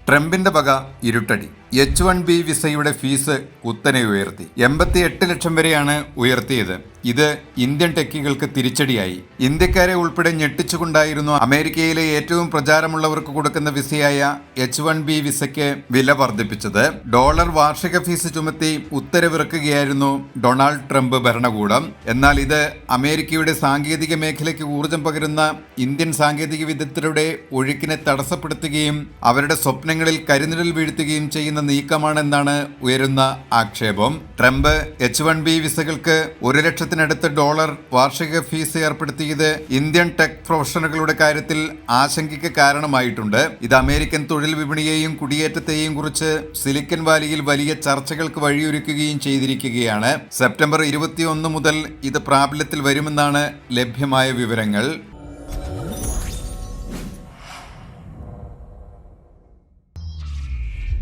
ട്രംപിന്റെ വക ഇരുട്ടടി. H-1B വിസയുടെ ഫീസ് കുത്തനെ ഉയർത്തി. 88 ലക്ഷം വരെയാണ് ഉയർത്തിയത്. ഇത് ഇന്ത്യൻ ടെക്കികൾക്ക് തിരിച്ചടിയായി. ഇന്ത്യക്കാരെ ഉൾപ്പെടെ ഞെട്ടിച്ചുകൊണ്ടായിരുന്നു അമേരിക്കയിലെ ഏറ്റവും പ്രചാരമുള്ളവർക്ക് കൊടുക്കുന്ന വിസയായ H-1B വിസയ്ക്ക് വില വർദ്ധിപ്പിച്ചത്. $1 വാർഷിക ഫീസ് ചുമത്തി ഉത്തരവിറക്കുകയായിരുന്നു ഡൊണാൾഡ് ട്രംപ് ഭരണകൂടം. എന്നാൽ ഇത് അമേരിക്കയുടെ സാങ്കേതിക മേഖലയ്ക്ക് ഊർജം പകരുന്ന ഇന്ത്യൻ സാങ്കേതിക വിദഗ്ധരുടെ ഒഴുക്കിനെ തടസ്സപ്പെടുത്തുകയും അവരുടെ സ്വപ്നങ്ങളിൽ കരിനിഴൽ വീഴ്ത്തുകയും ചെയ്യുന്ന നീക്കമാണെന്നാണ് ഉയരുന്ന ആക്ഷേപം. ട്രംപ് H-1B വിസകൾക്ക് $1 ലക്ഷത്തിനടുത്ത് വാർഷിക ഫീസ് ഏർപ്പെടുത്തിയത് ഇന്ത്യൻ ടെക് പ്രൊഫഷണലുകളുടെ കാര്യത്തിൽ ആശങ്കയ്ക്ക് കാരണമായിട്ടുണ്ട്. ഇത് അമേരിക്കൻ തൊഴിൽ വിപണിയെയും കുടിയേറ്റത്തെയും കുറിച്ച് സിലിക്കൺ വാലിയിൽ വലിയ ചർച്ചകൾക്ക് വഴിയൊരുക്കുകയും ചെയ്തിരിക്കുകയാണ്. സെപ്റ്റംബർ 21 മുതൽ ഇത് പ്രാബല്യത്തിൽ വരുമെന്നാണ് ലഭ്യമായ വിവരങ്ങൾ.